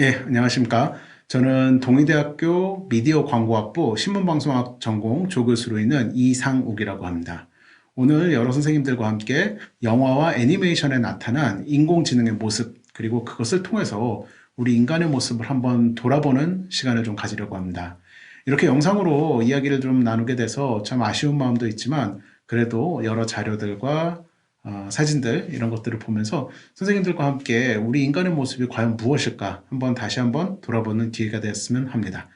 예, 안녕하십니까. 저는 동의대학교 미디어 광고학부 신문방송학 전공 조교수로 있는 이상욱이라고 합니다. 오늘 여러 선생님들과 함께 영화와 애니메이션에 나타난 인공지능의 모습, 그리고 그것을 통해서 우리 인간의 모습을 한번 돌아보는 시간을 좀 가지려고 합니다. 이렇게 영상으로 이야기를 좀 나누게 돼서 참 아쉬운 마음도 있지만, 그래도 여러 자료들과 사진들 이런 것들을 보면서 선생님들과 함께 우리 인간의 모습이 과연 무엇일까 다시 한번 돌아보는 기회가 되었으면 합니다.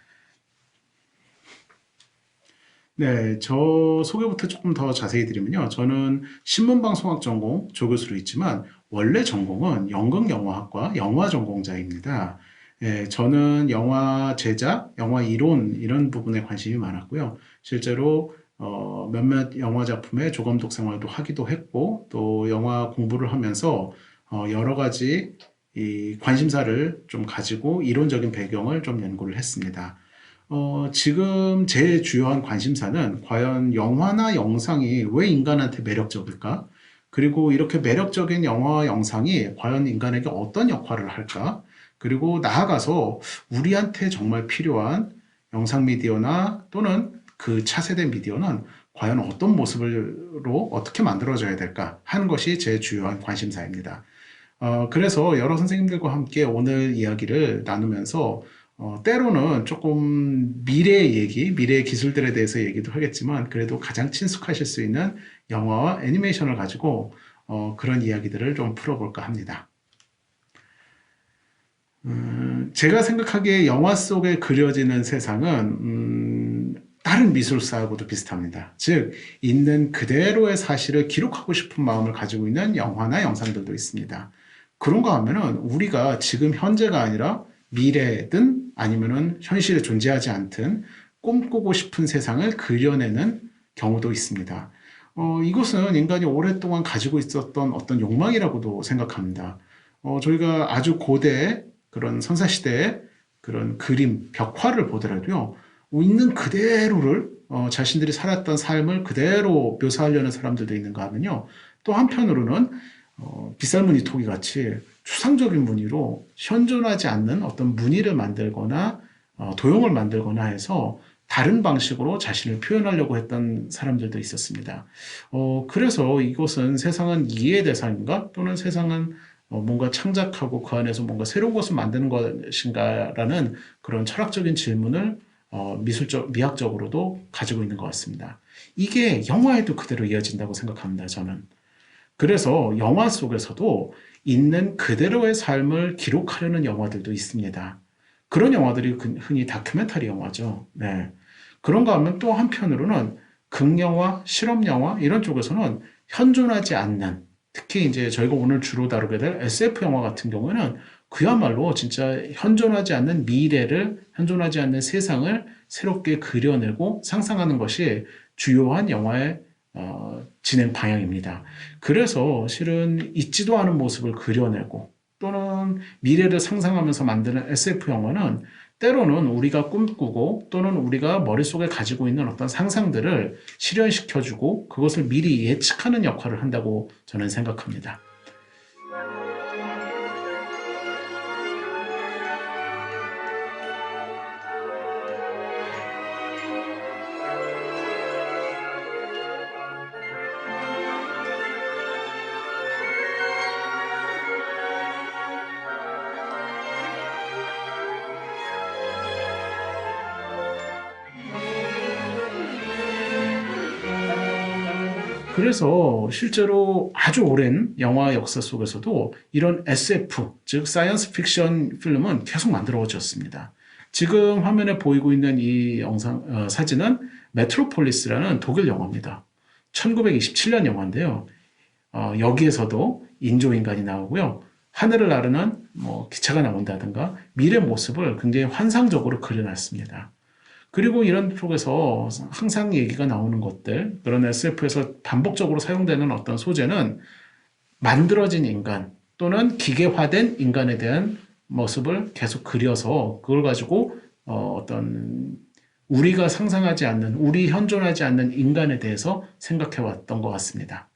네, 저 소개부터 조금 더 자세히 드리면요. 저는 신문방송학 전공 조교수로 있지만 원래 전공은 연극영화학과 영화 전공자입니다. 예, 저는 영화 제작, 영화 이론 이런 부분에 관심이 많았고요. 실제로 몇몇 영화 작품의 조감 독생활도 하기도 했고 또 영화 공부를 하면서 여러 가지 이 관심사를 좀 가지고 이론적인 배경을 좀 연구를 했습니다. 지금 제 주요한 관심사는 과연 영화나 영상이 왜 인간한테 매력적일까? 그리고 이렇게 매력적인 영화와 영상이 과연 인간에게 어떤 역할을 할까? 그리고 나아가서 우리한테 정말 필요한 영상 미디어나 또는 그 차세대 미디어는 과연 어떤 모습으로 어떻게 만들어져야 될까 하는 것이 제 주요한 관심사입니다. 그래서 여러 선생님들과 함께 오늘 이야기를 나누면서 때로는 조금 미래의 얘기, 미래의 기술들에 대해서 얘기도 하겠지만 그래도 가장 친숙하실 수 있는 영화와 애니메이션을 가지고 그런 이야기들을 좀 풀어볼까 합니다. 제가 생각하기에 영화 속에 그려지는 세상은 다른 미술사하고도 비슷합니다. 즉, 있는 그대로의 사실을 기록하고 싶은 마음을 가지고 있는 영화나 영상들도 있습니다. 그런가 하면은 우리가 지금 현재가 아니라 미래든 아니면은 현실에 존재하지 않든 꿈꾸고 싶은 세상을 그려내는 경우도 있습니다. 이것은 인간이 오랫동안 가지고 있었던 어떤 욕망이라고도 생각합니다. 저희가 아주 고대 그런 선사시대의 그런 그림, 벽화를 보더라도요, 있는 그대로를, 자신들이 살았던 삶을 그대로 묘사하려는 사람들도 있는가 하면요, 또 한편으로는, 빗살무늬 토기 같이 추상적인 무늬로 현존하지 않는 어떤 무늬를 만들거나, 도형을 만들거나 해서 다른 방식으로 자신을 표현하려고 했던 사람들도 있었습니다. 그래서 이것은 세상은 이해의 대상인가? 또는 세상은 뭔가 창작하고 그 안에서 뭔가 새로운 것을 만드는 것인가라는 그런 철학적인 질문을 미학적으로도 가지고 있는 것 같습니다. 이게 영화에도 그대로 이어진다고 생각합니다, 저는. 그래서 영화 속에서도 있는 그대로의 삶을 기록하려는 영화들도 있습니다. 그런 영화들이 흔히 다큐멘터리 영화죠. 네. 그런가 하면 또 한편으로는 극영화, 실험영화 이런 쪽에서는 현존하지 않는, 특히 이제 저희가 오늘 주로 다루게 될 SF 영화 같은 경우에는 그야말로 진짜 현존하지 않는 미래를, 현존하지 않는 세상을 새롭게 그려내고 상상하는 것이 주요한 영화의 진행 방향입니다. 그래서 실은 있지도 않은 모습을 그려내고 또는 미래를 상상하면서 만드는 SF 영화는 때로는 우리가 꿈꾸고 또는 우리가 머릿속에 가지고 있는 어떤 상상들을 실현시켜주고 그것을 미리 예측하는 역할을 한다고 저는 생각합니다. 그래서 실제로 아주 오랜 영화 역사 속에서도 이런 SF, 즉 사이언스 픽션 필름은 계속 만들어졌습니다. 지금 화면에 보이고 있는 이 사진은 메트로폴리스라는 독일 영화입니다. 1927년 영화인데요. 여기에서도 인조인간이 나오고요. 하늘을 나르는 기차가 나온다든가 미래 모습을 굉장히 환상적으로 그려놨습니다. 그리고 이런 쪽에서 항상 얘기가 나오는 것들, 그런 SF에서 반복적으로 사용되는 어떤 소재는 만들어진 인간 또는 기계화된 인간에 대한 모습을 계속 그려서 그걸 가지고 어떤 우리가 상상하지 않는, 우리 현존하지 않는 인간에 대해서 생각해 왔던 것 같습니다.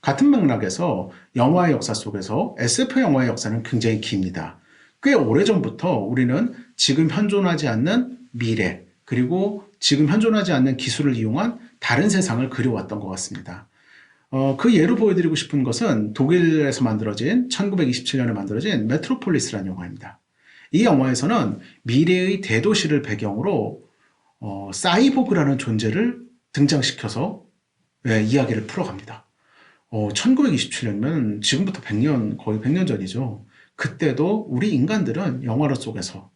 같은 맥락에서 영화의 역사 속에서 SF 영화의 역사는 굉장히 깁니다. 꽤 오래전부터 우리는 지금 현존하지 않는 미래, 그리고 지금 현존하지 않는 기술을 이용한 다른 세상을 그려왔던 것 같습니다. 그 예로 보여드리고 싶은 것은 독일에서 만들어진 1927년에 만들어진 메트로폴리스라는 영화입니다. 이 영화에서는 미래의 대도시를 배경으로 사이보그라는 존재를 등장시켜서 이야기를 풀어갑니다. 1927년이면 지금부터 100년, 거의 100년 전이죠. 그때도 우리 인간들은 영화를 통해서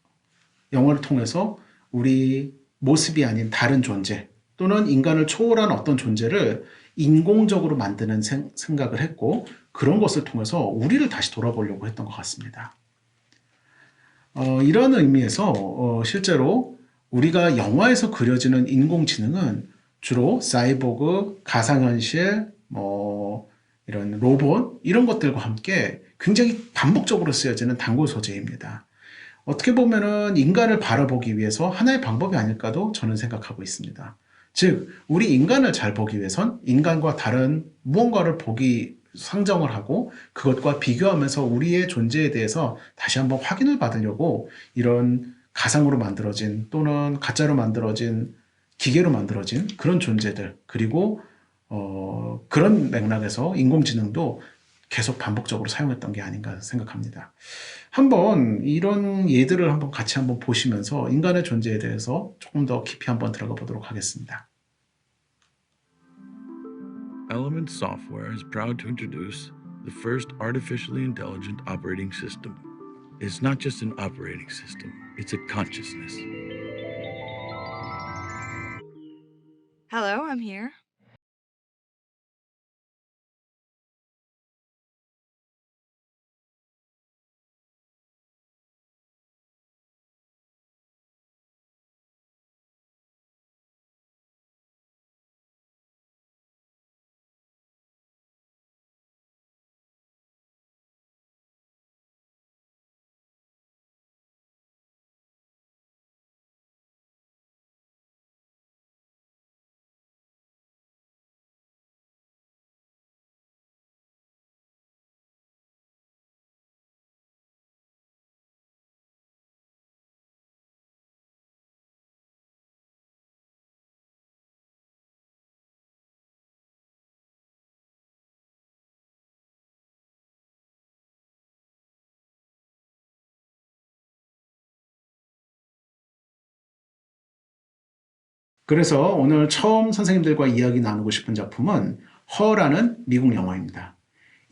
우리 모습이 아닌 다른 존재 또는 인간을 초월한 어떤 존재를 인공적으로 만드는 생각을 했고, 그런 것을 통해서 우리를 다시 돌아보려고 했던 것 같습니다. 이런 의미에서 실제로 우리가 영화에서 그려지는 인공지능은 주로 사이보그, 가상현실, 이런 로봇 이런 것들과 함께 굉장히 반복적으로 쓰여지는 단골 소재입니다. 어떻게 보면은 인간을 바라보기 위해서 하나의 방법이 아닐까도 저는 생각하고 있습니다. 즉, 우리 인간을 잘 보기 위해선 인간과 다른 무언가를 상정을 하고 그것과 비교하면서 우리의 존재에 대해서 다시 한번 확인을 받으려고 이런 가상으로 만들어진 또는 가짜로 만들어진 기계로 만들어진 그런 존재들, 그리고 그런 맥락에서 인공지능도 계속 반복적으로 사용했던 게 아닌가 생각합니다. 한번 이런 예들을 같이 한번 보시면서 인간의 존재에 대해서 조금 더 깊이 한번 들어가 보도록 하겠습니다. Element Software is proud to introduce the first artificially intelligent operating system. It's not just an operating system, it's a consciousness. Hello, I'm here. 그래서 오늘 처음 선생님들과 이야기 나누고 싶은 작품은 허라는 미국 영화입니다.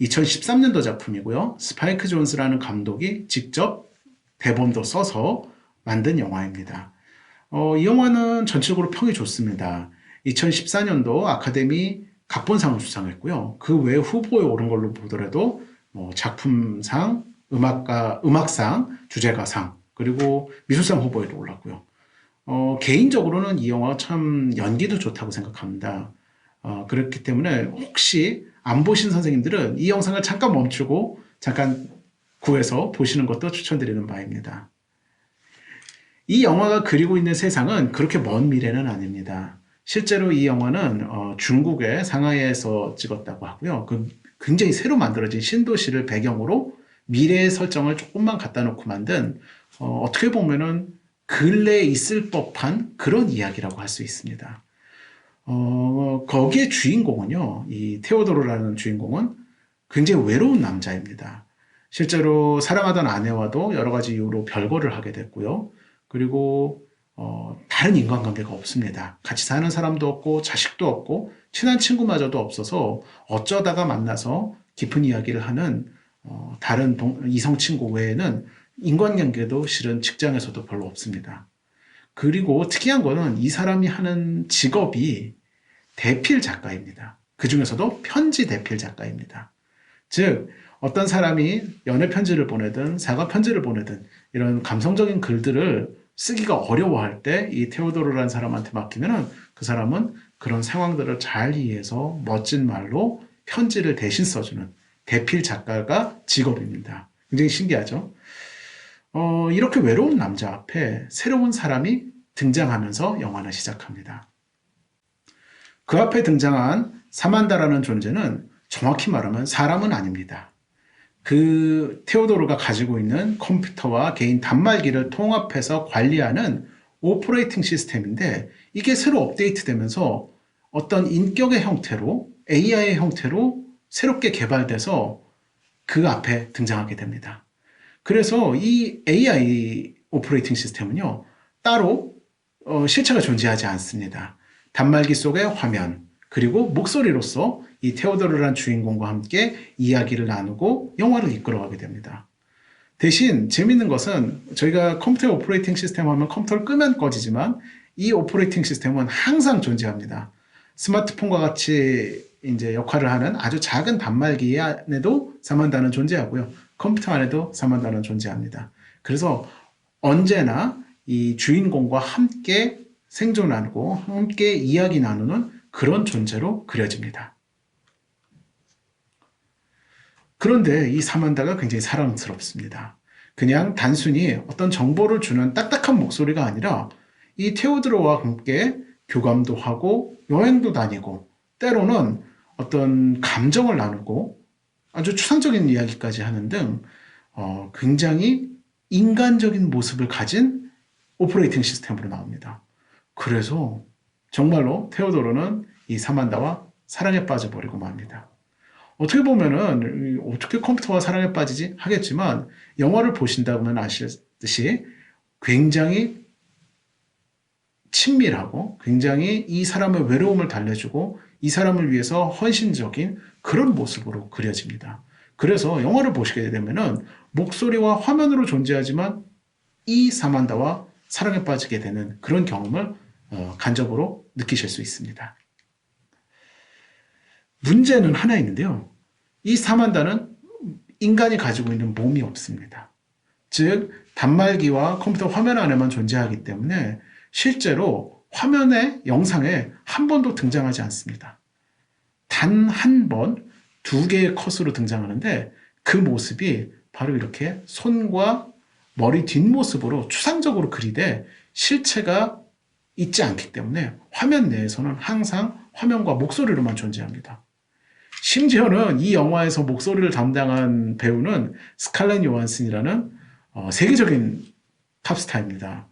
2013년도 작품이고요. 스파이크 존스라는 감독이 직접 대본도 써서 만든 영화입니다. 이 영화는 전체적으로 평이 좋습니다. 2014년도 아카데미 각본상을 수상했고요. 그 외 후보에 오른 걸로 보더라도 작품상, 음악상, 주제가상, 그리고 미술상 후보에도 올랐고요. 개인적으로는 이 영화가 참 연기도 좋다고 생각합니다. 그렇기 때문에 혹시 안 보신 선생님들은 이 영상을 잠깐 멈추고 잠깐 구해서 보시는 것도 추천드리는 바입니다. 이 영화가 그리고 있는 세상은 그렇게 먼 미래는 아닙니다. 실제로 이 영화는 중국의 상하이에서 찍었다고 하고요. 굉장히 새로 만들어진 신도시를 배경으로 미래의 설정을 조금만 갖다 놓고 만든 어떻게 보면은 근래에 있을 법한 그런 이야기라고 할 수 있습니다. 거기에 주인공은요, 이 테오도르라는 주인공은 굉장히 외로운 남자입니다. 실제로 사랑하던 아내와도 여러 가지 이유로 별거를 하게 됐고요. 그리고 다른 인간관계가 없습니다. 같이 사는 사람도 없고 자식도 없고 친한 친구마저도 없어서 어쩌다가 만나서 깊은 이야기를 하는 다른 이성 친구 외에는 인간관계도 실은 직장에서도 별로 없습니다. 그리고 특이한 거는 이 사람이 하는 직업이 대필 작가입니다. 그 중에서도 편지 대필 작가입니다. 즉, 어떤 사람이 연애 편지를 보내든 사과 편지를 보내든 이런 감성적인 글들을 쓰기가 어려워할 때 이 테오도르라는 사람한테 맡기면은 그 사람은 그런 상황들을 잘 이해해서 멋진 말로 편지를 대신 써주는 대필 작가가 직업입니다. 굉장히 신기하죠? 이렇게 외로운 남자 앞에 새로운 사람이 등장하면서 영화는 시작합니다. 그 앞에 등장한 사만다라는 존재는 정확히 말하면 사람은 아닙니다. 그 테오도르가 가지고 있는 컴퓨터와 개인 단말기를 통합해서 관리하는 오퍼레이팅 시스템인데 이게 새로 업데이트되면서 어떤 인격의 형태로 AI의 형태로 새롭게 개발돼서 그 앞에 등장하게 됩니다. 그래서 이 AI 오퍼레이팅 시스템은요, 따로 실체가 존재하지 않습니다. 단말기 속의 화면, 그리고 목소리로서 이 테오도르란 주인공과 함께 이야기를 나누고 영화를 이끌어가게 됩니다. 대신 재밌는 것은 저희가 컴퓨터 오퍼레이팅 시스템 하면 컴퓨터를 끄면 꺼지지만 이 오퍼레이팅 시스템은 항상 존재합니다. 스마트폰과 같이 이제 역할을 하는 아주 작은 단말기 안에도 사만다는 존재하고요. 컴퓨터 안에도 사만다는 존재합니다. 그래서 언제나 이 주인공과 함께 생존하고 함께 이야기 나누는 그런 존재로 그려집니다. 그런데 이 사만다가 굉장히 사랑스럽습니다. 그냥 단순히 어떤 정보를 주는 딱딱한 목소리가 아니라 이 테오드로와 함께 교감도 하고 여행도 다니고 때로는 어떤 감정을 나누고 아주 추상적인 이야기까지 하는 등 굉장히 인간적인 모습을 가진 오퍼레이팅 시스템으로 나옵니다. 그래서 정말로 테오도르는 이 사만다와 사랑에 빠져버리고 맙니다. 어떻게 보면은 어떻게 컴퓨터와 사랑에 빠지지 하겠지만 영화를 보신다면 아시듯이 굉장히 친밀하고 굉장히 이 사람의 외로움을 달래주고 이 사람을 위해서 헌신적인 그런 모습으로 그려집니다. 그래서 영화를 보시게 되면은 목소리와 화면으로 존재하지만 이 사만다와 사랑에 빠지게 되는 그런 경험을 간접으로 느끼실 수 있습니다. 문제는 하나 있는데요. 이 사만다는 인간이 가지고 있는 몸이 없습니다. 즉 단말기와 컴퓨터 화면 안에만 존재하기 때문에 실제로 화면에 영상에 한 번도 등장하지 않습니다. 단 한 번, 두 개의 컷으로 등장하는데 그 모습이 바로 이렇게 손과 머리 뒷모습으로 추상적으로 그리되 실체가 있지 않기 때문에 화면 내에서는 항상 화면과 목소리로만 존재합니다. 심지어는 이 영화에서 목소리를 담당한 배우는 스칼렛 요한슨이라는 세계적인 탑스타입니다.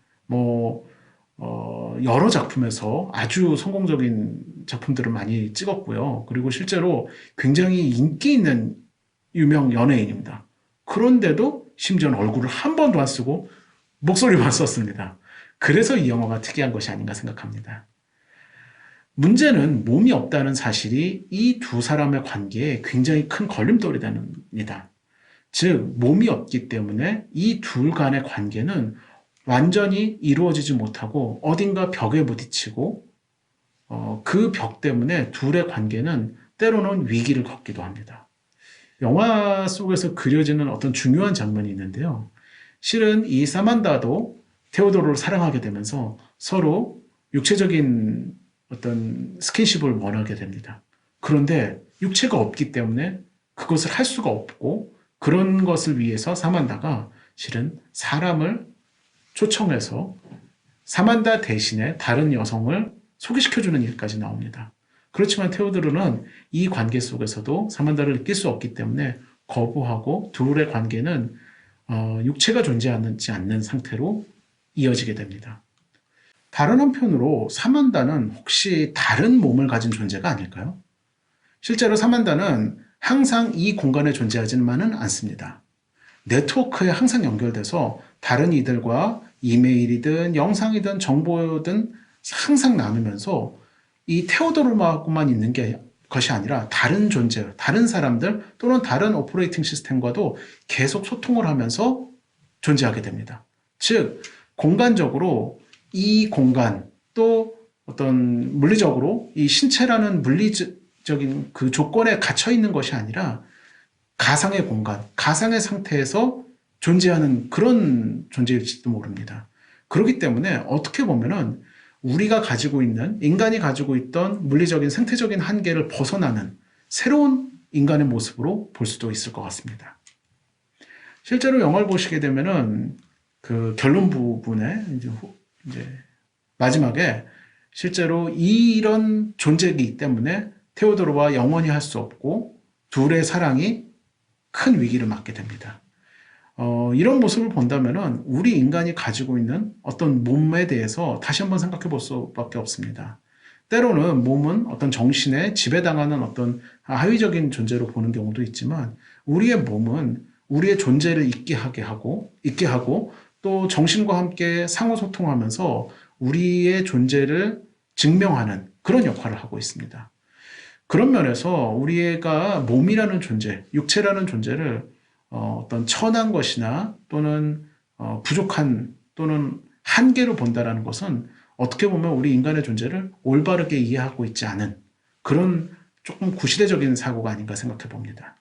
여러 작품에서 아주 성공적인 작품들을 많이 찍었고요. 그리고 실제로 굉장히 인기 있는 유명 연예인입니다. 그런데도 심지어는 얼굴을 한 번도 안 쓰고 목소리만 썼습니다. 그래서 이 영화가 특이한 것이 아닌가 생각합니다. 문제는 몸이 없다는 사실이 이 두 사람의 관계에 굉장히 큰 걸림돌이 됩니다. 즉 몸이 없기 때문에 이 둘 간의 관계는 완전히 이루어지지 못하고 어딘가 벽에 부딪히고 그 벽 때문에 둘의 관계는 때로는 위기를 겪기도 합니다. 영화 속에서 그려지는 어떤 중요한 장면이 있는데요. 실은 이 사만다도 테오도르를 사랑하게 되면서 서로 육체적인 어떤 스킨십을 원하게 됩니다. 그런데 육체가 없기 때문에 그것을 할 수가 없고 그런 것을 위해서 사만다가 실은 사람을 초청해서 사만다 대신에 다른 여성을 소개시켜주는 일까지 나옵니다. 그렇지만 테오도르는 이 관계 속에서도 사만다를 느낄 수 없기 때문에 거부하고 둘의 관계는 육체가 존재하지 않는 상태로 이어지게 됩니다. 다른 한편으로 사만다는 혹시 다른 몸을 가진 존재가 아닐까요? 실제로 사만다는 항상 이 공간에 존재하지만은 않습니다. 네트워크에 항상 연결돼서 다른 이들과 이메일이든 영상이든 정보든 항상 나누면서 이 테오도르하고만 있는 것이 아니라 다른 존재, 다른 사람들 또는 다른 오퍼레이팅 시스템과도 계속 소통을 하면서 존재하게 됩니다. 즉 공간적으로 이 공간 또 어떤 물리적으로 이 신체라는 물리적인 그 조건에 갇혀 있는 것이 아니라 가상의 공간, 가상의 상태에서 존재하는 그런 존재일지도 모릅니다. 그렇기 때문에 어떻게 보면은 우리가 가지고 있는 인간이 가지고 있던 물리적인 생태적인 한계를 벗어나는 새로운 인간의 모습으로 볼 수도 있을 것 같습니다. 실제로 영화를 보시게 되면은 그 결론 부분에 이제 마지막에 실제로 이런 존재이기 때문에 테오도르와 영원히 할 수 없고 둘의 사랑이 큰 위기를 맞게 됩니다. 이런 모습을 본다면은 우리 인간이 가지고 있는 어떤 몸에 대해서 다시 한번 생각해 볼 수밖에 없습니다. 때로는 몸은 어떤 정신에 지배당하는 어떤 하위적인 존재로 보는 경우도 있지만 우리의 몸은 우리의 존재를 있게 하고 또 정신과 함께 상호소통하면서 우리의 존재를 증명하는 그런 역할을 하고 있습니다. 그런 면에서 우리가 몸이라는 존재, 육체라는 존재를 어떤 천한 것이나 또는 부족한 또는 한계로 본다라는 것은 어떻게 보면 우리 인간의 존재를 올바르게 이해하고 있지 않은 그런 조금 구시대적인 사고가 아닌가 생각해 봅니다.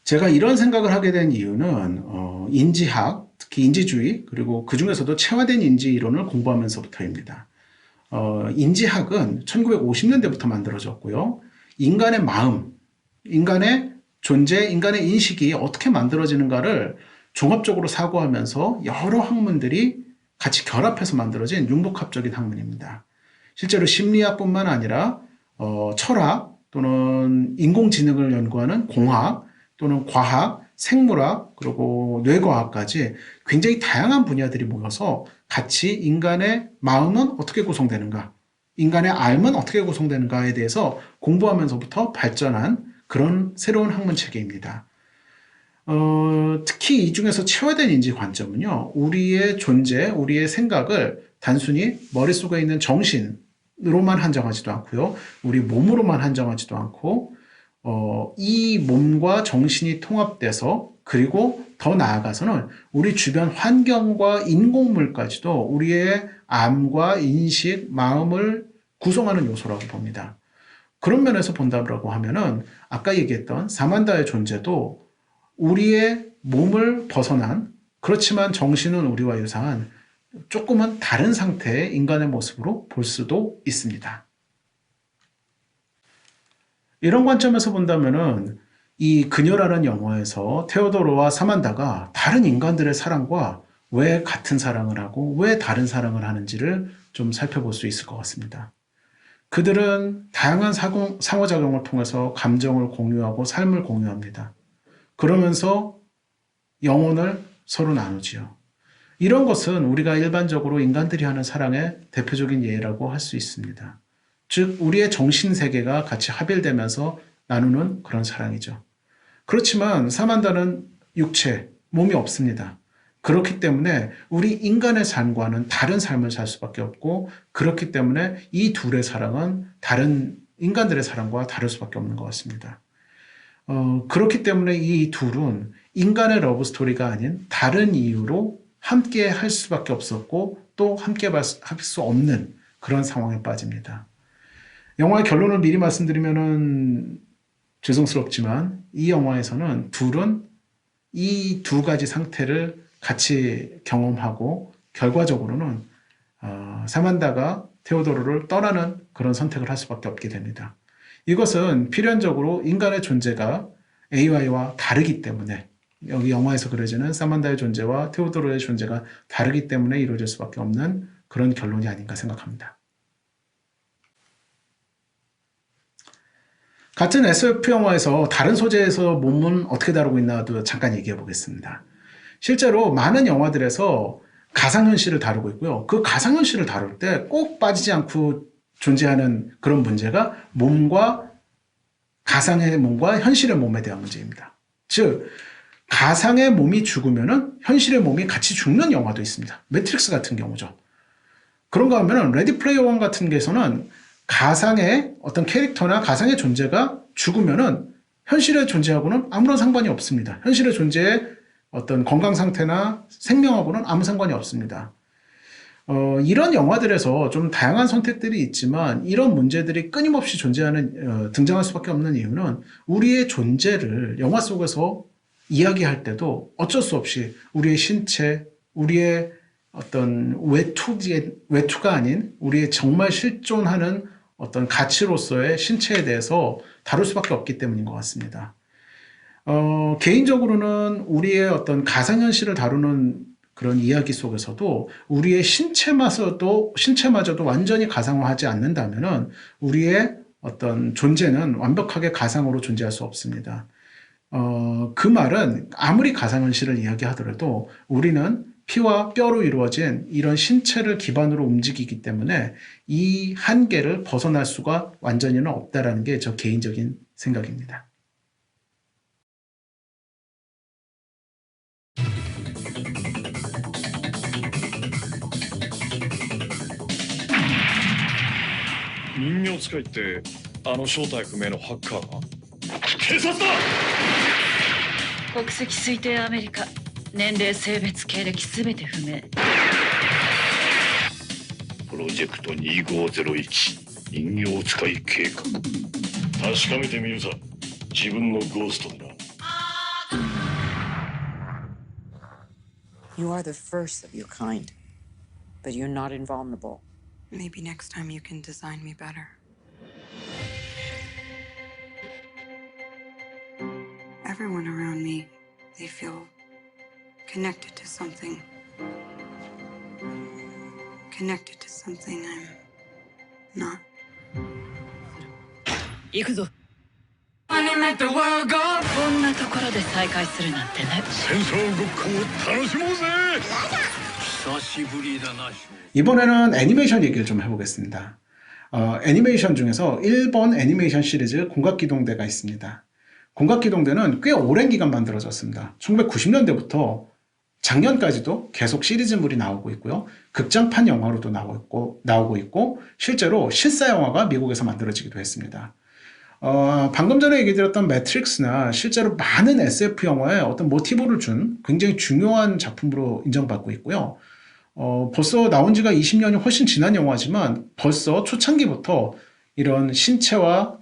제가 이런 생각을 하게 된 이유는 인지학, 특히 인지주의, 그리고 그 중에서도 체화된 인지 이론을 공부하면서부터입니다. 인지학은 1950년대부터 만들어졌고요. 인간의 마음, 인간의 존재, 인간의 인식이 어떻게 만들어지는가를 종합적으로 사고하면서 여러 학문들이 같이 결합해서 만들어진 융복합적인 학문입니다. 실제로 심리학뿐만 아니라 철학 또는 인공지능을 연구하는 공학 또는 과학, 생물학 그리고 뇌과학까지 굉장히 다양한 분야들이 모여서 같이 인간의 마음은 어떻게 구성되는가, 인간의 알은 어떻게 구성되는가에 대해서 공부하면서부터 발전한 그런 새로운 학문 체계입니다. 특히 이 중에서 체화된 인지 관점은요, 우리의 존재, 우리의 생각을 단순히 머릿속에 있는 정신으로만 한정하지도 않고요, 우리 몸으로만 한정하지도 않고, 이 몸과 정신이 통합돼서 그리고 더 나아가서는 우리 주변 환경과 인공물까지도 우리의 암과 인식, 마음을 구성하는 요소라고 봅니다. 그런 면에서 본다고 하면은 아까 얘기했던 사만다의 존재도 우리의 몸을 벗어난 그렇지만 정신은 우리와 유사한 조금은 다른 상태의 인간의 모습으로 볼 수도 있습니다. 이런 관점에서 본다면은 이 그녀라는 영화에서 테오도르와 사만다가 다른 인간들의 사랑과 왜 같은 사랑을 하고 왜 다른 사랑을 하는지를 좀 살펴볼 수 있을 것 같습니다. 그들은 다양한 상호작용을 통해서 감정을 공유하고 삶을 공유합니다. 그러면서 영혼을 서로 나누지요. 이런 것은 우리가 일반적으로 인간들이 하는 사랑의 대표적인 예라고 할 수 있습니다. 즉 우리의 정신세계가 같이 합일되면서 나누는 그런 사랑이죠. 그렇지만 사만다는 육체, 몸이 없습니다. 그렇기 때문에 우리 인간의 삶과는 다른 삶을 살 수밖에 없고 그렇기 때문에 이 둘의 사랑은 다른 인간들의 사랑과 다를 수밖에 없는 것 같습니다. 그렇기 때문에 이 둘은 인간의 러브스토리가 아닌 다른 이유로 함께 할 수밖에 없었고 또 함께 할 수 없는 그런 상황에 빠집니다. 영화의 결론을 미리 말씀드리면은 죄송스럽지만 이 영화에서는 둘은 이 두 가지 상태를 같이 경험하고 결과적으로는 사만다가 테오도르를 떠나는 그런 선택을 할 수밖에 없게 됩니다. 이것은 필연적으로 인간의 존재가 AI와 다르기 때문에 여기 영화에서 그려지는 사만다의 존재와 테오도르의 존재가 다르기 때문에 이루어질 수밖에 없는 그런 결론이 아닌가 생각합니다. 같은 SF 영화에서 다른 소재에서 몸은 어떻게 다루고 있나도 잠깐 얘기해 보겠습니다. 실제로 많은 영화들에서 가상현실을 다루고 있고요. 그 가상현실을 다룰 때 꼭 빠지지 않고 존재하는 그런 문제가 몸과 가상의 몸과 현실의 몸에 대한 문제입니다. 즉 가상의 몸이 죽으면은 현실의 몸이 같이 죽는 영화도 있습니다. 매트릭스 같은 경우죠. 그런가 하면은 레디 플레이어 원 같은 게서는 가상의 어떤 캐릭터나 가상의 존재가 죽으면은 현실의 존재하고는 아무런 상관이 없습니다. 현실의 존재의 어떤 건강 상태나 생명하고는 아무 상관이 없습니다. 이런 영화들에서 좀 다양한 선택들이 있지만 이런 문제들이 끊임없이 등장할 수밖에 없는 이유는 우리의 존재를 영화 속에서 이야기할 때도 어쩔 수 없이 우리의 신체, 우리의 어떤 외투가 아닌 우리의 정말 실존하는 어떤 가치로서의 신체에 대해서 다룰 수밖에 없기 때문인 것 같습니다. 개인적으로는 우리의 어떤 가상현실을 다루는 그런 이야기 속에서도 우리의 신체마저도 완전히 가상화하지 않는다면은 우리의 어떤 존재는 완벽하게 가상으로 존재할 수 없습니다. 그 말은 아무리 가상현실을 이야기하더라도 우리는 피와 뼈로 이루어진 이런 신체를 기반으로 움직이기 때문에 이 한계를 벗어날 수가 완전히는 없다라는 게 저 개인적인 생각입니다.国籍推定アメリカ。年齢、性別、経歴すべて不明。プロジェクト2501人形使い計画確かめてみるさ自分のゴーストでな You are the first of your kind, but you're not invulnerable. Maybe next time you can design me better. Everyone around me, they feel connected to something. Connected to something I'm not. 行くぞ。こんなところで再会するなんてね。戦争ごっこを楽しもうぜ久しぶりだな 이번에는 애니메이션 얘기를 좀 해보겠습니다. 애니메이션 중에서 일본 애니메이션 시리즈 공각기동대가 있습니다. 공각기동대는 꽤 오랜 기간 만들어졌습니다. 1990년대부터 작년까지도 계속 시리즈물이 나오고 있고요. 극장판 영화로도 나오고 있고 실제로 실사 영화가 미국에서 만들어지기도 했습니다. 방금 전에 얘기 드렸던 매트릭스나 실제로 많은 SF 영화에 어떤 모티브를 준 굉장히 중요한 작품으로 인정받고 있고요. 벌써 나온 지가 20년이 훨씬 지난 영화지만 벌써 초창기부터 이런 신체와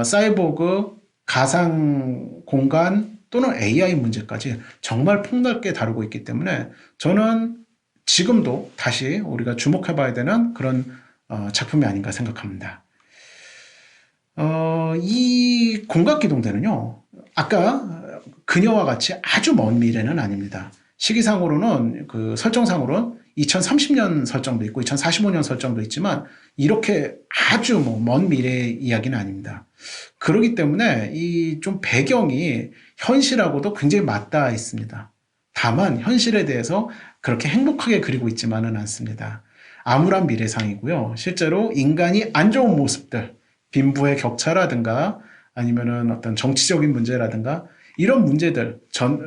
사이보그, 가상 공간 또는 AI 문제까지 정말 폭넓게 다루고 있기 때문에 저는 지금도 다시 우리가 주목해봐야 되는 그런 작품이 아닌가 생각합니다. 이 공각기동대는요, 아까 그녀와 같이 아주 먼 미래는 아닙니다. 시기상으로는 그 설정상으로는 2030년 설정도 있고 2045년 설정도 있지만 이렇게 아주 먼 미래의 이야기는 아닙니다. 그렇기 때문에 이 좀 배경이 현실하고도 굉장히 맞닿아 있습니다. 다만 현실에 대해서 그렇게 행복하게 그리고 있지만은 않습니다. 암울한 미래상이고요. 실제로 인간이 안 좋은 모습들, 빈부의 격차라든가 아니면은 어떤 정치적인 문제라든가 이런 문제들,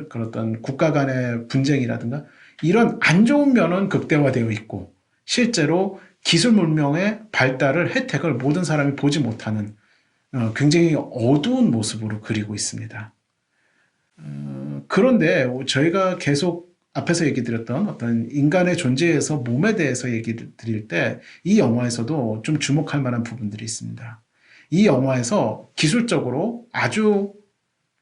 그런 국가 간의 분쟁이라든가 이런 안 좋은 면은 극대화되어 있고 실제로 기술 문명의 발달을 혜택을 모든 사람이 보지 못하는 굉장히 어두운 모습으로 그리고 있습니다. 그런데 저희가 계속 앞에서 얘기 드렸던 어떤 인간의 존재에서 몸에 대해서 얘기 드릴 때 이 영화에서도 좀 주목할 만한 부분들이 있습니다. 이 영화에서 기술적으로 아주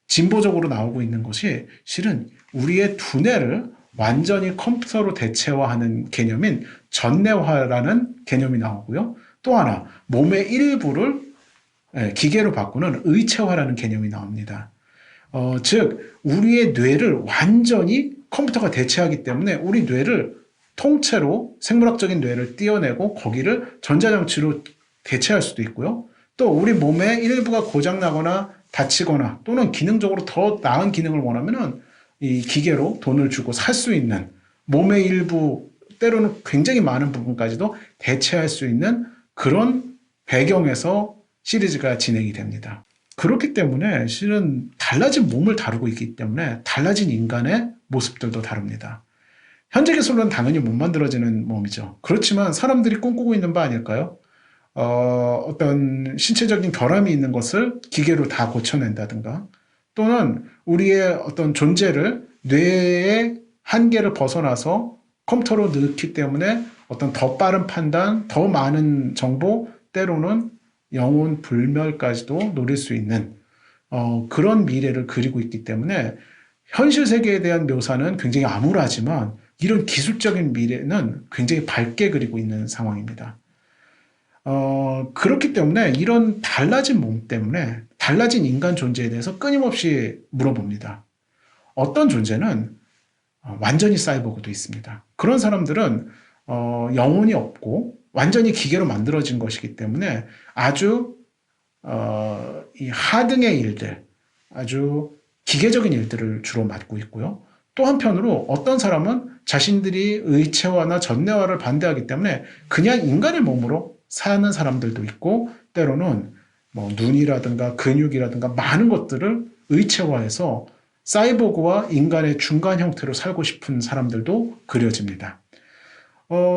진보적으로 나오고 있는 것이 실은 우리의 두뇌를 완전히 컴퓨터로 대체화하는 개념인 전뇌화라는 개념이 나오고요. 또 하나 몸의 일부를 기계로 바꾸는 의체화라는 개념이 나옵니다. 즉 우리의 뇌를 완전히 컴퓨터가 대체하기 때문에 우리 뇌를 통째로 생물학적인 뇌를 떼어내고 거기를 전자장치로 대체할 수도 있고요. 또 우리 몸의 일부가 고장나거나 다치거나 또는 기능적으로 더 나은 기능을 원하면은 이 기계로 돈을 주고 살 수 있는 몸의 일부 때로는 굉장히 많은 부분까지도 대체할 수 있는 그런 배경에서 시리즈가 진행이 됩니다. 그렇기 때문에 실은 달라진 몸을 다루고 있기 때문에 달라진 인간의 모습들도 다룹니다. 현재 기술로는 당연히 못 만들어지는 몸이죠. 그렇지만 사람들이 꿈꾸고 있는 바 아닐까요? 어떤 신체적인 결함이 있는 것을 기계로 다 고쳐낸다든가 또는 우리의 어떤 존재를 뇌의 한계를 벗어나서 컴퓨터로 넣기 때문에 어떤 더 빠른 판단, 더 많은 정보, 때로는 영혼 불멸까지도 노릴 수 있는 그런 미래를 그리고 있기 때문에 현실 세계에 대한 묘사는 굉장히 암울하지만 이런 기술적인 미래는 굉장히 밝게 그리고 있는 상황입니다. 그렇기 때문에 이런 달라진 몸 때문에 달라진 인간 존재에 대해서 끊임없이 물어봅니다. 어떤 존재는 완전히 사이보그도 있습니다. 그런 사람들은 영혼이 없고 완전히 기계로 만들어진 것이기 때문에 아주 이 하등의 일들, 아주 기계적인 일들을 주로 맡고 있고요. 또 한편으로 어떤 사람은 자신들이 의체화나 전내화를 반대하기 때문에 그냥 인간의 몸으로 사는 사람들도 있고, 때로는 뭐 눈이라든가 근육이라든가 많은 것들을 의체화해서 사이보그와 인간의 중간 형태로 살고 싶은 사람들도 그려집니다.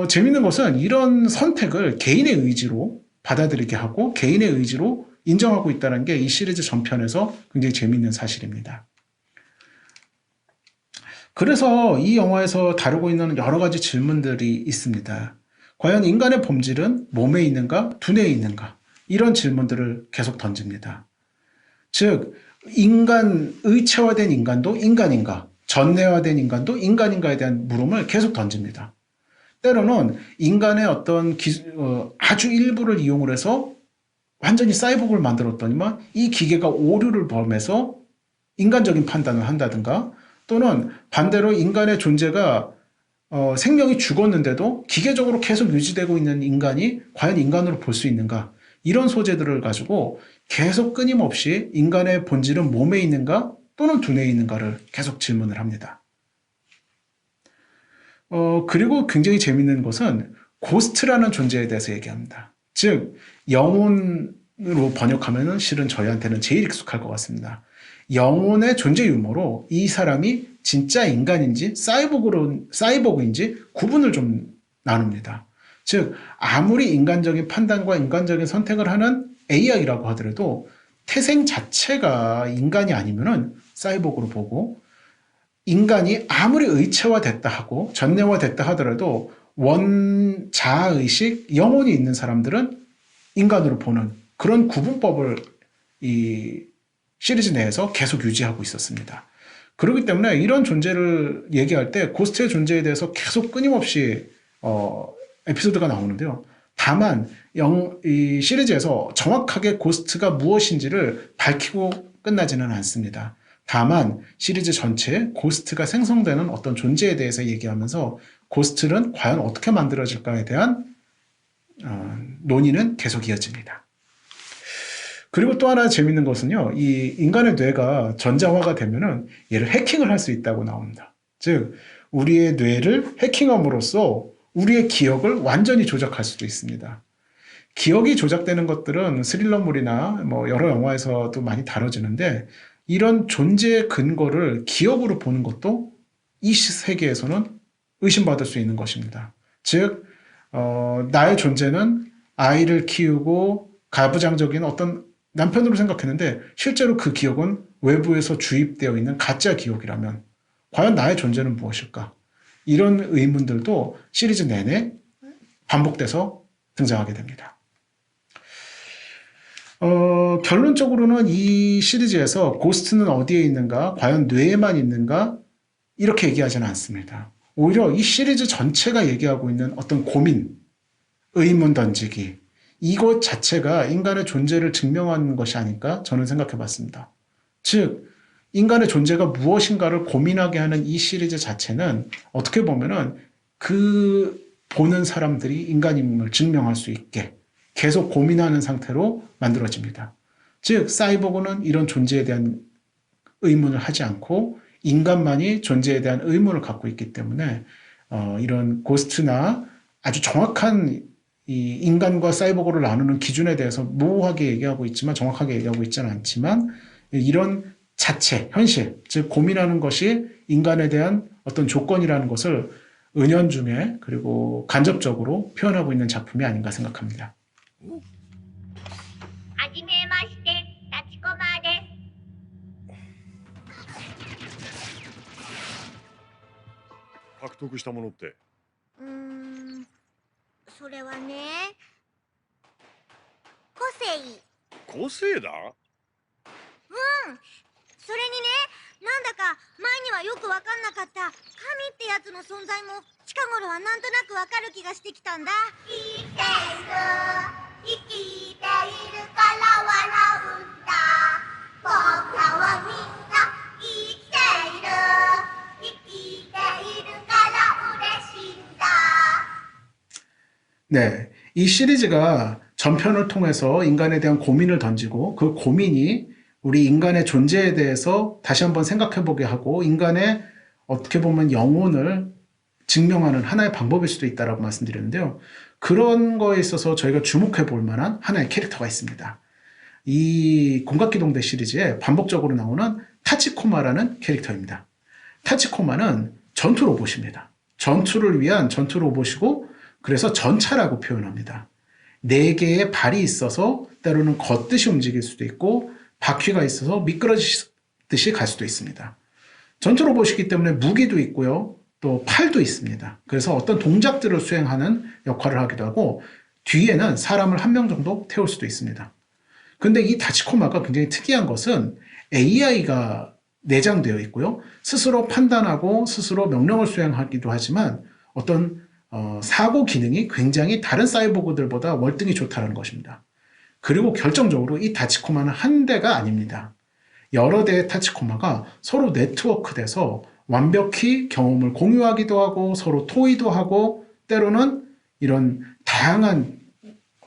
재밌는 것은 이런 선택을 개인의 의지로 받아들이게 하고 개인의 의지로 인정하고 있다는 게 이 시리즈 전편에서 굉장히 재밌는 사실입니다. 그래서 이 영화에서 다루고 있는 여러 가지 질문들이 있습니다. 과연 인간의 본질은 몸에 있는가, 두뇌에 있는가? 이런 질문들을 계속 던집니다. 즉, 의체화된 인간도 인간인가, 전내화된 인간도 인간인가에 대한 물음을 계속 던집니다. 때로는 인간의 어떤 아주 일부를 이용을 해서 완전히 사이보그를 만들었더니만 이 기계가 오류를 범해서 인간적인 판단을 한다든가, 또는 반대로 인간의 존재가 생명이 죽었는데도 기계적으로 계속 유지되고 있는 인간이 과연 인간으로 볼 수 있는가, 이런 소재들을 가지고 계속 끊임없이 인간의 본질은 몸에 있는가 또는 두뇌에 있는가를 계속 질문을 합니다. 그리고 굉장히 재밌는 것은 고스트라는 존재에 대해서 얘기합니다. 즉, 영혼으로 번역하면은 실은 저희한테는 제일 익숙할 것 같습니다. 영혼의 존재 유무로 이 사람이 진짜 인간인지 사이보그인지 구분을 좀 나눕니다. 즉, 아무리 인간적인 판단과 인간적인 선택을 하는 AI라고 하더라도 태생 자체가 인간이 아니면은 사이보그로 보고, 인간이 아무리 의체화됐다 하고 전내화됐다 하더라도 원자의식, 영혼이 있는 사람들은 인간으로 보는 그런 구분법을 이 시리즈 내에서 계속 유지하고 있었습니다. 그렇기 때문에 이런 존재를 얘기할 때 고스트의 존재에 대해서 계속 끊임없이 에피소드가 나오는데요. 다만 이 시리즈에서 정확하게 고스트가 무엇인지를 밝히고 끝나지는 않습니다. 다만 시리즈 전체에 고스트가 생성되는 어떤 존재에 대해서 얘기하면서 고스트는 과연 어떻게 만들어질까에 대한 논의는 계속 이어집니다. 그리고 또 하나 재밌는 것은요, 이 인간의 뇌가 전자화가 되면은 얘를 해킹을 할 수 있다고 나옵니다. 즉, 우리의 뇌를 해킹함으로써 우리의 기억을 완전히 조작할 수도 있습니다. 기억이 조작되는 것들은 스릴러물이나 뭐 여러 영화에서도 많이 다뤄지는데, 이런 존재의 근거를 기억으로 보는 것도 이 세계에서는 의심받을 수 있는 것입니다. 즉, 나의 존재는 아이를 키우고 가부장적인 어떤 남편으로 생각했는데 실제로 그 기억은 외부에서 주입되어 있는 가짜 기억이라면 과연 나의 존재는 무엇일까? 이런 의문들도 시리즈 내내 반복돼서 등장하게 됩니다. 결론적으로는 이 시리즈에서 고스트는 어디에 있는가, 과연 뇌에만 있는가, 이렇게 얘기하지는 않습니다. 오히려 이 시리즈 전체가 얘기하고 있는 어떤 고민, 의문 던지기, 이것 자체가 인간의 존재를 증명하는 것이 아닐까 저는 생각해 봤습니다. 즉, 인간의 존재가 무엇인가를 고민하게 하는 이 시리즈 자체는 어떻게 보면은 그 보는 사람들이 인간임을 증명할 수 있게 계속 고민하는 상태로 만들어집니다. 즉, 사이보그는 이런 존재에 대한 의문을 하지 않고 인간만이 존재에 대한 의문을 갖고 있기 때문에 이런 고스트나 아주 정확한 이 인간과 사이보그를 나누는 기준에 대해서 모호하게 얘기하고 있지만, 정확하게 얘기하고 있지는 않지만, 이런 자체, 현실, 즉 고민하는 것이 인간에 대한 어떤 조건이라는 것을 은연중에 그리고 간접적으로 표현하고 있는 작품이 아닌가 생각합니다. はじめまして、立駒です。獲得したものって。それはね、個性。個性だ。それにね、なんだか前にはよくわかんなかった神ってやつの存在も近頃はなんとなくわかる気がしてきたんだ。生きている、生きているから笑うんだ。僕らはみんな生きている、生きているから嬉しいんだ。 네, 이 시리즈가 전편을 통해서 인간에 대한 고민을 던지고 그 고민이 우리 인간의 존재에 대해서 다시 한번 생각해보게 하고 인간의 어떻게 보면 영혼을 증명하는 하나의 방법일 수도 있다라고 말씀드렸는데요. 그런 거에 있어서 저희가 주목해 볼 만한 하나의 캐릭터가 있습니다. 이 공각기동대 시리즈에 반복적으로 나오는 타치코마라는 캐릭터입니다. 타치코마는 전투 로봇입니다. 전투를 위한 전투 로봇이고 그래서 전차라고 표현합니다. 4개의 발이 있어서 때로는 걷듯이 움직일 수도 있고 바퀴가 있어서 미끄러지듯이 갈 수도 있습니다. 전투 로봇이기 때문에 무기도 있고요. 또 팔도 있습니다. 그래서 어떤 동작들을 수행하는 역할을 하기도 하고 뒤에는 사람을 1명 정도 태울 수도 있습니다. 근데 이 타치코마가 굉장히 특이한 것은 AI가 내장되어 있고요. 스스로 판단하고 스스로 명령을 수행하기도 하지만 어떤 사고 기능이 굉장히 다른 사이보그들보다 월등히 좋다는 것입니다. 그리고 결정적으로 이 타치코마는 한 대가 아닙니다. 여러 대의 타치코마가 서로 네트워크돼서 완벽히 경험을 공유하기도 하고 서로 토의도 하고 때로는 이런 다양한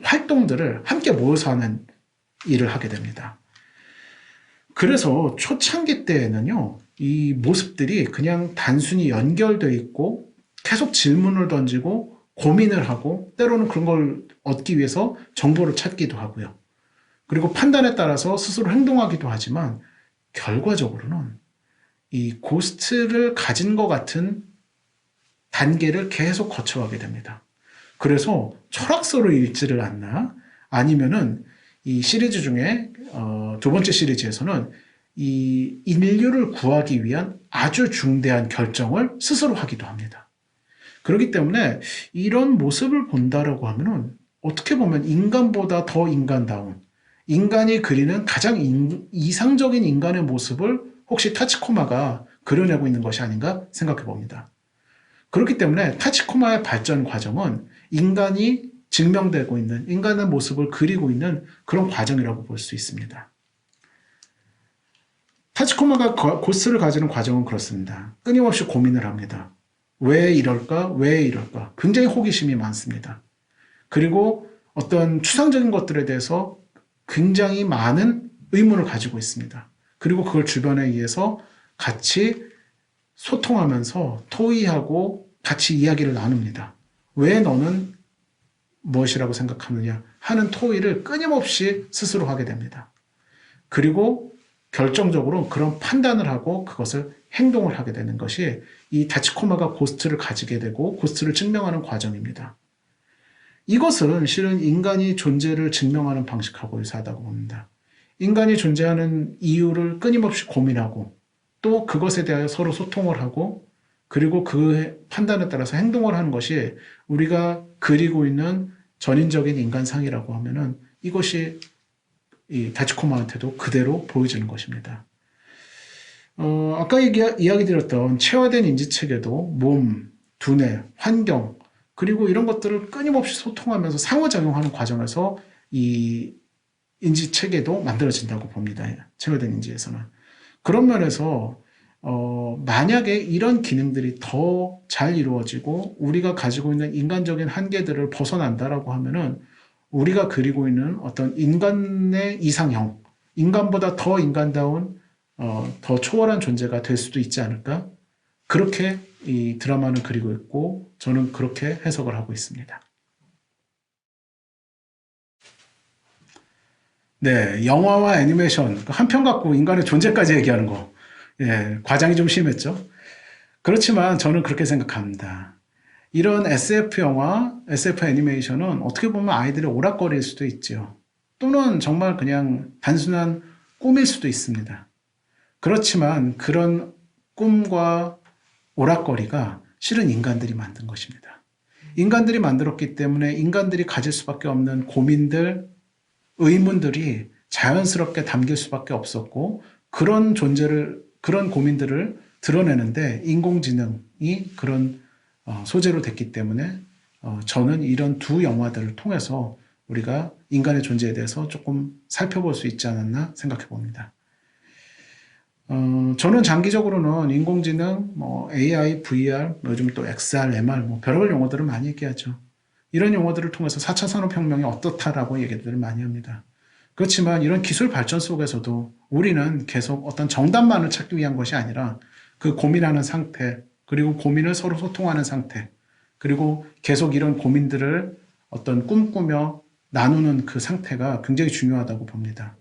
활동들을 함께 모여서 하는 일을 하게 됩니다. 그래서 초창기 때에는요, 이 모습들이 그냥 단순히 연결되어 있고 계속 질문을 던지고 고민을 하고 때로는 그런 걸 얻기 위해서 정보를 찾기도 하고요. 그리고 판단에 따라서 스스로 행동하기도 하지만 결과적으로는 이 고스트를 가진 것 같은 단계를 계속 거쳐가게 됩니다. 그래서 철학서를 읽지를 않나 아니면은 이 시리즈 중에 2번째 시리즈에서는 이 인류를 구하기 위한 아주 중대한 결정을 스스로 하기도 합니다. 그렇기 때문에 이런 모습을 본다라고 하면은 어떻게 보면 인간보다 더 인간다운 인간이 그리는 가장 이상적인 인간의 모습을 혹시 타치코마가 그려내고 있는 것이 아닌가 생각해 봅니다. 그렇기 때문에 타치코마의 발전 과정은 인간이 증명되고 있는 인간의 모습을 그리고 있는 그런 과정이라고 볼 수 있습니다. 타치코마가 고스를 가지는 과정은 그렇습니다. 끊임없이 고민을 합니다. 왜 이럴까? 왜 이럴까? 굉장히 호기심이 많습니다. 그리고 어떤 추상적인 것들에 대해서 굉장히 많은 의문을 가지고 있습니다. 그리고 그걸 주변에 의해서 같이 소통하면서 토의하고 같이 이야기를 나눕니다. 왜 너는 무엇이라고 생각하느냐 하는 토의를 끊임없이 스스로 하게 됩니다. 그리고 결정적으로 그런 판단을 하고 그것을 행동을 하게 되는 것이 이 타치코마가 고스트를 가지게 되고 고스트를 증명하는 과정입니다. 이것은 실은 인간이 존재를 증명하는 방식하고 유사하다고 봅니다. 인간이 존재하는 이유를 끊임없이 고민하고 또 그것에 대하여 서로 소통을 하고 그리고 그 판단에 따라서 행동을 하는 것이 우리가 그리고 있는 전인적인 인간상이라고 하면은 이것이 이 타치코마한테도 그대로 보여지는 것입니다. 아까 이야기 드렸던 체화된 인지체계도 몸, 두뇌, 환경 그리고 이런 것들을 끊임없이 소통하면서 상호작용하는 과정에서 이 인지체계도 만들어진다고 봅니다. 체화된 인지에서는. 그런 면에서 만약에 이런 기능들이 더 잘 이루어지고 우리가 가지고 있는 인간적인 한계들을 벗어난다라고 하면은 우리가 그리고 있는 어떤 인간의 이상형, 인간보다 더 인간다운 더 초월한 존재가 될 수도 있지 않을까? 그렇게 이 드라마는 그리고 있고 저는 그렇게 해석을 하고 있습니다. 네, 영화와 애니메이션 한 편 갖고 인간의 존재까지 얘기하는 거, 예, 과장이 좀 심했죠. 그렇지만 저는 그렇게 생각합니다. 이런 SF 영화, SF 애니메이션은 어떻게 보면 아이들의 오락거리일 수도 있죠. 또는 정말 그냥 단순한 꿈일 수도 있습니다. 그렇지만 그런 꿈과 오락거리가 실은 인간들이 만든 것입니다. 인간들이 만들었기 때문에 인간들이 가질 수밖에 없는 고민들, 의문들이 자연스럽게 담길 수밖에 없었고 그런 고민들을 드러내는데 인공지능이 그런 소재로 됐기 때문에 저는 이런 두 영화들을 통해서 우리가 인간의 존재에 대해서 조금 살펴볼 수 있지 않았나 생각해 봅니다. 저는 장기적으로는 인공지능, AI, VR, 요즘 또 XR, MR, 별의별 용어들을 많이 얘기하죠. 이런 용어들을 통해서 4차 산업혁명이 어떻다라고 얘기들을 많이 합니다. 그렇지만 이런 기술 발전 속에서도 우리는 계속 어떤 정답만을 찾기 위한 것이 아니라 그 고민하는 상태, 그리고 고민을 서로 소통하는 상태, 그리고 계속 이런 고민들을 어떤 꿈꾸며 나누는 그 상태가 굉장히 중요하다고 봅니다.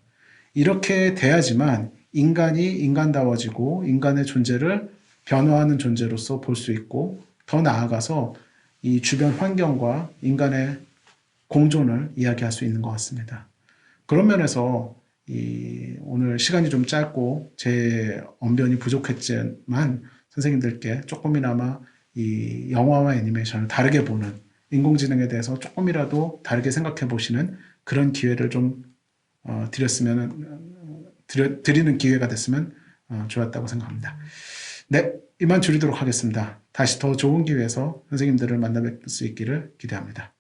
이렇게 돼야지만 인간이 인간다워지고 인간의 존재를 변화하는 존재로서 볼 수 있고 더 나아가서 이 주변 환경과 인간의 공존을 이야기할 수 있는 것 같습니다. 그런 면에서 오늘 시간이 좀 짧고 제 언변이 부족했지만 선생님들께 조금이나마 이 영화와 애니메이션을 다르게 보는 인공지능에 대해서 조금이라도 다르게 생각해 보시는 그런 기회를 좀 드리는 기회가 됐으면 좋았다고 생각합니다. 네, 이만 줄이도록 하겠습니다. 다시 더 좋은 기회에서 선생님들을 만나 뵐 수 있기를 기대합니다.